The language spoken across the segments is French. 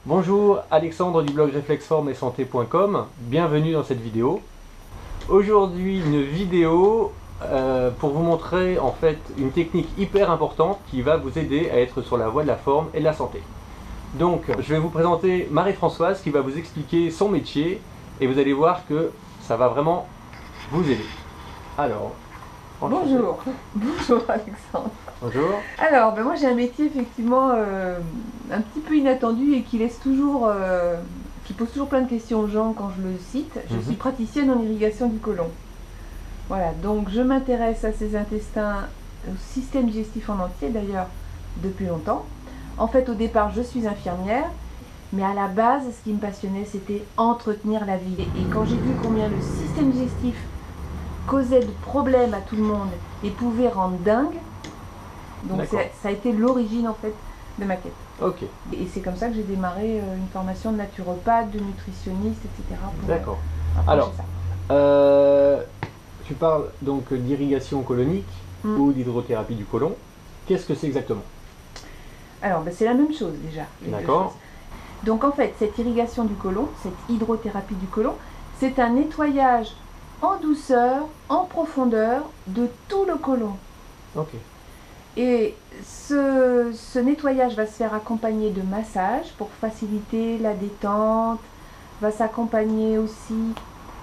Bonjour, Alexandre du blog réflexforme-et-santé.com, bienvenue dans cette vidéo. Aujourd'hui une vidéo pour vous montrer en fait une technique hyper importante qui va vous aider à être sur la voie de la forme et de la santé. Donc je vais vous présenter Marie-Françoise qui va vous expliquer son métier et vous allez voir que ça va vraiment vous aider. Alors, bonjour, bonjour Alexandre. Bonjour. Alors, moi j'ai un métier effectivement un petit peu inattendu et qui laisse toujours, qui pose toujours plein de questions aux gens quand je le cite. Je suis praticienne en irrigation du côlon. Voilà, donc je m'intéresse à ces intestins, au système digestif en entier d'ailleurs depuis longtemps. En fait, au départ, je suis infirmière, mais à la base, ce qui me passionnait, c'était entretenir la vie. Et quand j'ai vu combien le système digestif causait de problèmes à tout le monde et pouvait rendre dingue, donc ça a été l'origine en fait de ma quête. Ok. Et c'est comme ça que j'ai démarré une formation de naturopathe, de nutritionniste, etc. D'accord. Alors, ça. Tu parles donc d'irrigation colonique ou d'hydrothérapie du côlon. Qu'est-ce que c'est exactement? Alors, c'est la même chose déjà. D'accord. Donc en fait, cette irrigation du côlon, cette hydrothérapie du côlon, c'est un nettoyage en douceur, en profondeur de tout le côlon. Ok. Et ce nettoyage va se faire accompagner de massages pour faciliter la détente, va s'accompagner aussi,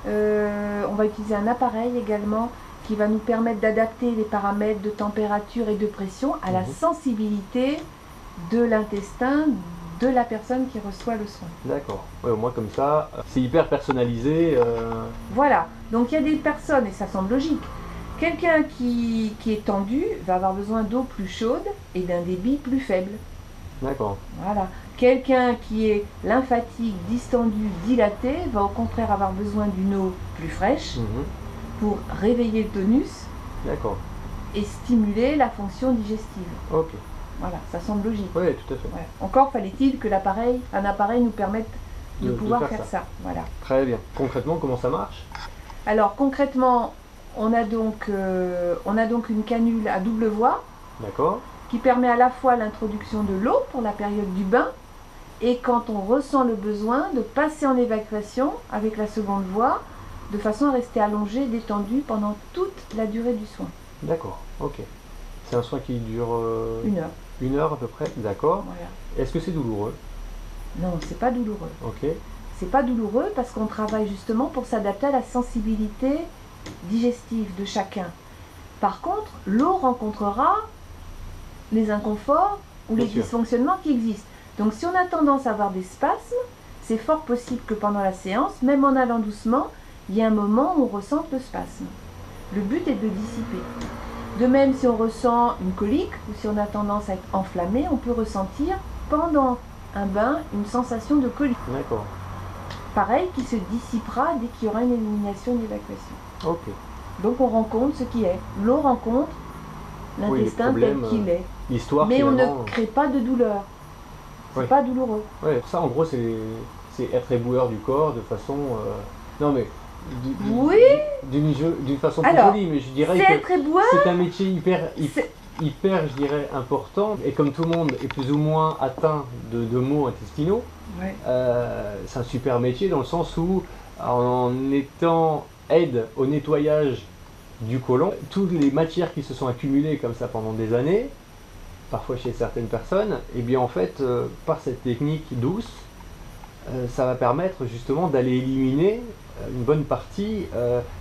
on va utiliser un appareil également qui va nous permettre d'adapter les paramètres de température et de pression à la sensibilité de l'intestin de la personne qui reçoit le soin. D'accord, ouais, au moins comme ça, c'est hyper personnalisé. Voilà, donc il y a des personnes, et ça semble logique, quelqu'un qui est tendu va avoir besoin d'eau plus chaude et d'un débit plus faible. D'accord. Voilà. Quelqu'un qui est lymphatique, distendu, dilaté va au contraire avoir besoin d'une eau plus fraîche pour réveiller le tonus. D'accord. Et stimuler la fonction digestive. Ok. Voilà, ça semble logique. Oui, tout à fait. Ouais. Encore fallait-il que un appareil nous permette de pouvoir faire ça. Voilà. Très bien. Concrètement, comment ça marche? Alors concrètement, on a donc une canule à double voie. D'accord. Qui permet à la fois l'introduction de l'eau pour la période du bain et quand on ressent le besoin de passer en évacuation avec la seconde voie de façon à rester allongé, détendu pendant toute la durée du soin. D'accord, ok. C'est un soin qui dure... 1 heure. 1 heure à peu près, d'accord. Voilà. Est-ce que c'est douloureux? Non, c'est pas douloureux. Ok. C'est pas douloureux parce qu'on travaille justement pour s'adapter à la sensibilité digestive de chacun. Par contre, l'eau rencontrera les inconforts ou les dysfonctionnements qui existent. Donc si on a tendance à avoir des spasmes, c'est fort possible que pendant la séance, même en allant doucement, il y a un moment où on ressente le spasme. Le but est de le dissiper. De même, si on ressent une colique ou si on a tendance à être enflammé, on peut ressentir pendant un bain une sensation de colique. D'accord. Pareil, qui se dissipera dès qu'il y aura une élimination, une évacuation. Ok. Donc on rencontre ce qui est. L'eau rencontre l'intestin tel qu'il est. L'histoire. Mais on ne crée pas de douleur. C'est pas douloureux. Ouais, ça en gros c'est être éboueur du corps de façon... Non mais... D'une façon plus jolie, mais je dirais que c'est un métier hyper, je dirais, important. Et comme tout le monde est plus ou moins atteint de maux intestinaux, c'est un super métier dans le sens où, en étant aide au nettoyage du côlon, toutes les matières qui se sont accumulées comme ça pendant des années, parfois chez certaines personnes, et bien en fait, par cette technique douce, ça va permettre justement d'aller éliminer une bonne partie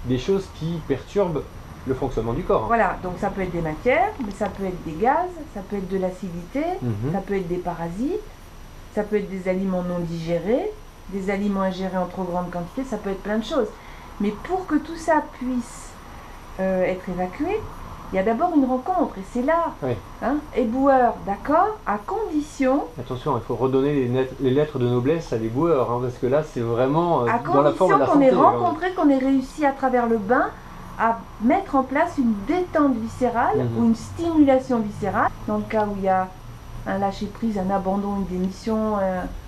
des choses qui perturbent le fonctionnement du corps. Voilà, donc ça peut être des matières, mais ça peut être des gaz, ça peut être de l'acidité, ça peut être des parasites, ça peut être des aliments non digérés, des aliments ingérés en trop grande quantité, ça peut être plein de choses. Mais pour que tout ça puisse être évacué, il y a d'abord une rencontre, et c'est là, éboueur, d'accord, à condition... Attention, il faut redonner les lettres de noblesse à l'éboueur, parce que là, c'est vraiment dans la forme de la santé. À condition qu'on ait rencontré, qu'on ait réussi à travers le bain à mettre en place une détente viscérale ou une stimulation viscérale, dans le cas où il y a un lâcher-prise, un abandon, une démission,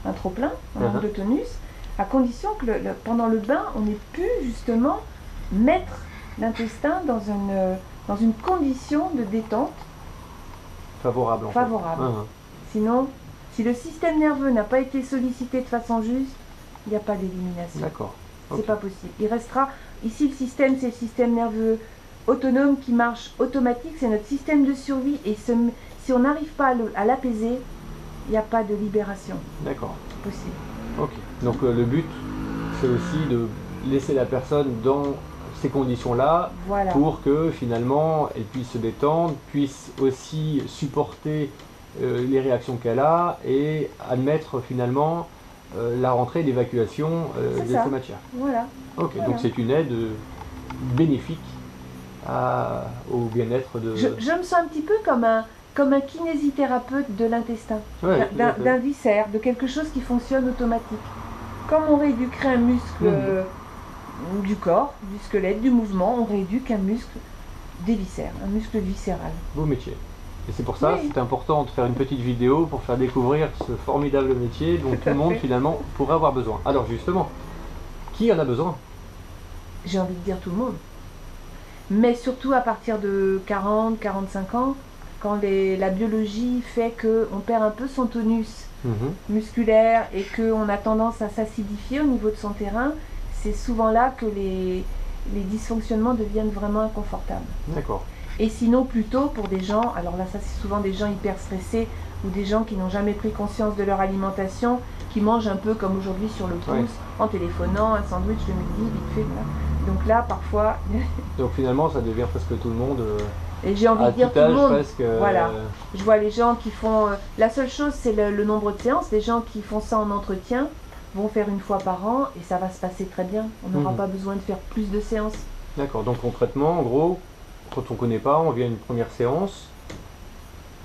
un trop-plein, un manque de tonus, à condition que pendant le bain, on ait pu justement mettre l'intestin dans une condition de détente favorable. Sinon, Si le système nerveux n'a pas été sollicité de façon juste, il n'y a pas d'élimination. D'accord. C'est pas possible. Il restera. Ici, le système, c'est le système nerveux autonome qui marche automatique. C'est notre système de survie. Et si on n'arrive pas à l'apaiser, il n'y a pas de libération. D'accord. Possible. Ok. Donc le but, c'est aussi de laisser la personne dans ces conditions-là, voilà, pour que finalement elle puisse se détendre, puisse aussi supporter les réactions qu'elle a et admettre finalement la rentrée d'évacuation de ces matières. Voilà. Ok, voilà. Donc c'est une aide bénéfique au bien-être de... Je me sens un petit peu comme un kinésithérapeute de l'intestin, ouais, d'un viscère, de quelque chose qui fonctionne automatique. Comme on rééduquerait un muscle du corps, du squelette, du mouvement, on rééduque un muscle des viscères, un muscle viscéral. Beau métier. Et c'est pour ça que c'est important de faire une petite vidéo pour faire découvrir ce formidable métier dont tout le monde finalement pourrait avoir besoin. Alors justement, qui en a besoin? J'ai envie de dire tout le monde. Mais surtout à partir de 40, 45 ans, quand la biologie fait qu'on perd un peu son tonus musculaire et qu'on a tendance à s'acidifier au niveau de son terrain, c'est souvent là que les dysfonctionnements deviennent vraiment inconfortables. D'accord. Et sinon plutôt pour des gens, alors là ça c'est souvent des gens hyper stressés ou des gens qui n'ont jamais pris conscience de leur alimentation, qui mangent un peu comme aujourd'hui sur le pouce, en téléphonant, un sandwich le midi, vite fait, voilà. Donc là parfois... Donc finalement ça devient presque tout le monde... Et j'ai envie de dire tout le monde, presque, voilà. Je vois les gens qui font... la seule chose c'est le nombre de séances, les gens qui font ça en entretien vont faire une fois par an et ça va se passer très bien. On n'aura pas besoin de faire plus de séances. D'accord, donc concrètement, en gros, quand on ne connaît pas, on vient à une première séance.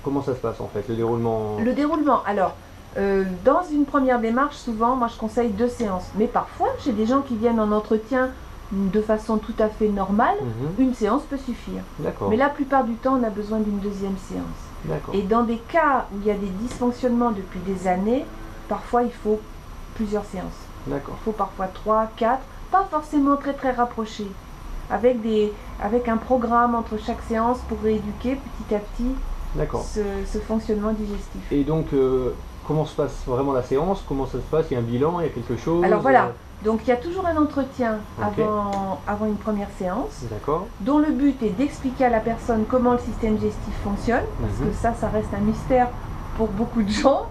Comment ça se passe en fait, le déroulement? Le déroulement, alors, dans une première démarche, souvent, moi je conseille 2 séances. Mais parfois, j'ai des gens qui viennent en entretien de façon tout à fait normale. Une séance peut suffire. D'accord. Mais la plupart du temps, on a besoin d'une 2e séance. D'accord. Et dans des cas où il y a des dysfonctionnements depuis des années, parfois il faut plusieurs séances. D'accord. Il faut parfois 3, 4, pas forcément très très rapprochés. Avec un programme entre chaque séance pour rééduquer petit à petit ce fonctionnement digestif. Et donc, comment se passe vraiment la séance? Comment ça se passe? Il y a un bilan, il y a quelque chose? Alors voilà, donc il y a toujours un entretien avant une première séance, dont le but est d'expliquer à la personne comment le système digestif fonctionne, parce que ça reste un mystère pour beaucoup de gens.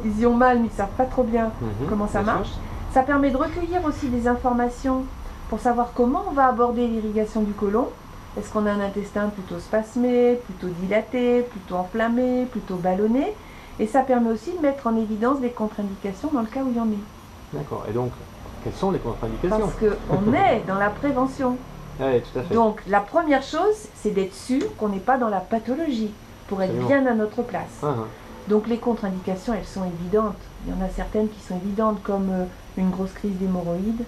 Ils y ont mal, mais ils ne savent pas trop bien comment ça marche. Ça permet de recueillir aussi des informations pour savoir comment on va aborder l'irrigation du côlon. Est-ce qu'on a un intestin plutôt spasmé, plutôt dilaté, plutôt enflammé, plutôt ballonné? Et ça permet aussi de mettre en évidence des contre-indications dans le cas où il y en est. D'accord. Et donc, quelles sont les contre-indications? Parce qu'on est dans la prévention. Oui, tout à fait. Donc, la première chose, c'est d'être sûr qu'on n'est pas dans la pathologie, pour être bien à notre place. Donc, les contre-indications, elles sont évidentes. Il y en a certaines qui sont évidentes, comme une grosse crise d'hémorroïdes.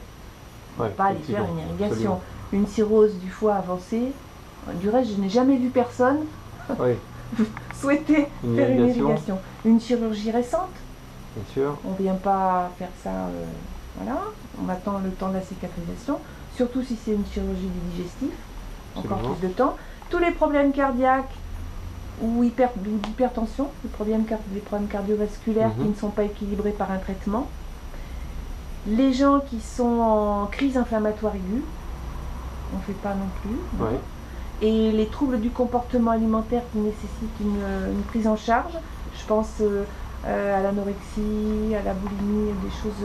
On ne va pas aller faire une irrigation. Une cirrhose du foie avancée. Du reste, je n'ai jamais vu personne souhaiter faire une irrigation. Une chirurgie récente. Bien sûr. On ne vient pas faire ça, voilà. On attend le temps de la cicatrisation. Surtout si c'est une chirurgie du digestif. Encore plus de temps. Tous les problèmes cardiaques ou d'hypertension, les problèmes cardiovasculaires qui ne sont pas équilibrés par un traitement. Les gens qui sont en crise inflammatoire aiguë, on ne fait pas non plus. Et les troubles du comportement alimentaire qui nécessitent une prise en charge, je pense à l'anorexie, à la boulimie, des choses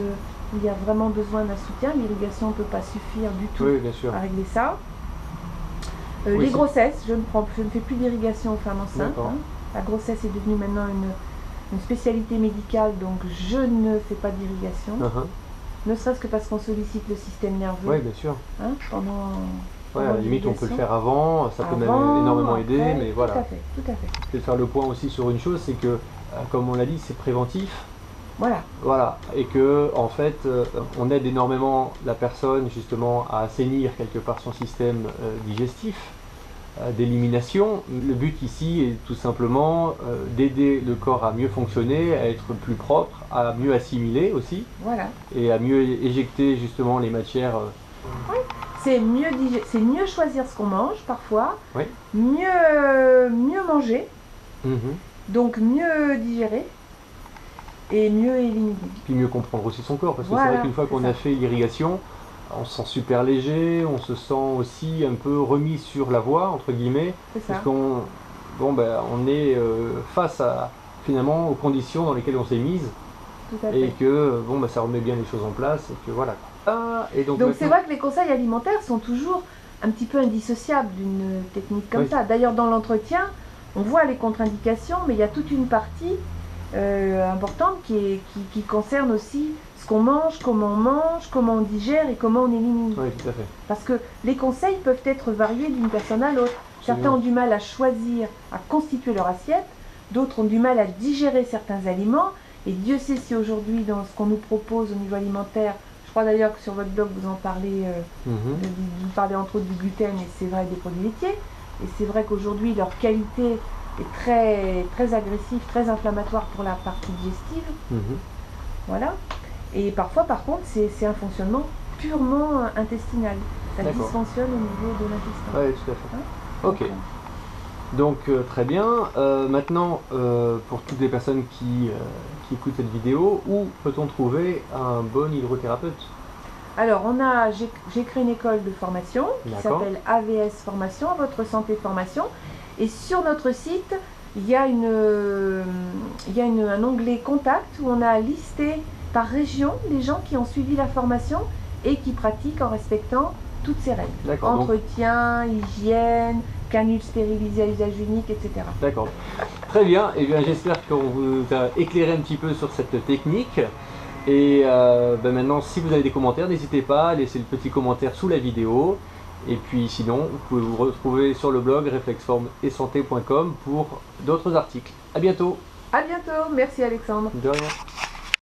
où il y a vraiment besoin d'un soutien. L'irrigation ne peut pas suffire du tout à régler ça. Les grossesses, je ne fais plus d'irrigation aux femmes enceintes. La grossesse est devenue maintenant une spécialité médicale, donc je ne fais pas d'irrigation. Ne serait-ce que parce qu'on sollicite le système nerveux. Oui, bien sûr. À la limite, on peut le faire avant, ça peut même énormément aider, mais voilà. Tout à fait, tout à fait. Je vais faire le point aussi sur une chose, c'est que, comme on l'a dit, c'est préventif. Voilà. Et que, en fait, on aide énormément la personne, justement, à assainir quelque part son système digestif, d'élimination. Le but ici est tout simplement d'aider le corps à mieux fonctionner, à être plus propre, à mieux assimiler aussi, et à mieux éjecter justement les matières. C'est mieux choisir ce qu'on mange parfois, mieux manger, donc mieux digérer, et mieux éliminer. Puis mieux comprendre aussi son corps, parce que c'est vrai qu'une fois qu'on a fait l'irrigation, on se sent super léger, on se sent aussi un peu remis sur la voie, entre guillemets, parce qu'on on est face à, finalement, aux conditions dans lesquelles on s'est mise, et que ça remet bien les choses en place, et que voilà. Et donc c'est vrai que les conseils alimentaires sont toujours un petit peu indissociables d'une technique comme ça. D'ailleurs, dans l'entretien, on voit les contre-indications, mais il y a toute une partie importante qui concerne aussi ce qu'on mange, comment on digère et comment on élimine. Oui, tout à fait. Parce que les conseils peuvent être variés d'une personne à l'autre. Certains ont du mal à choisir, à constituer leur assiette, d'autres ont du mal à digérer certains aliments, et Dieu sait si aujourd'hui, dans ce qu'on nous propose au niveau alimentaire, je crois d'ailleurs que sur votre blog vous en parlez, vous parlez entre autres du gluten, et c'est vrai des produits laitiers, et c'est vrai qu'aujourd'hui leur qualité est très, très agressive, très inflammatoire pour la partie digestive. Voilà. Et parfois, par contre, c'est un fonctionnement purement intestinal. Ça dysfonctionne au niveau de l'intestin. Oui, tout à fait. Ok. Donc, très bien. Maintenant, pour toutes les personnes qui écoutent cette vidéo, où peut-on trouver un bon hydrothérapeute? Alors, j'ai créé une école de formation qui s'appelle AVS Formation, Votre Santé Formation. Et sur notre site, il y a un onglet Contact où on a listé par région les gens qui ont suivi la formation et qui pratiquent en respectant toutes ces règles. Entretien, hygiène, canule stérilisée à usage unique, etc. D'accord. Très bien. Et bien, j'espère qu'on vous a éclairé un petit peu sur cette technique. Et maintenant, si vous avez des commentaires, n'hésitez pas à laisser le petit commentaire sous la vidéo. Et puis sinon, vous pouvez vous retrouver sur le blog réflexformeetsanté.com pour d'autres articles. À bientôt. À bientôt. Merci Alexandre. De rien.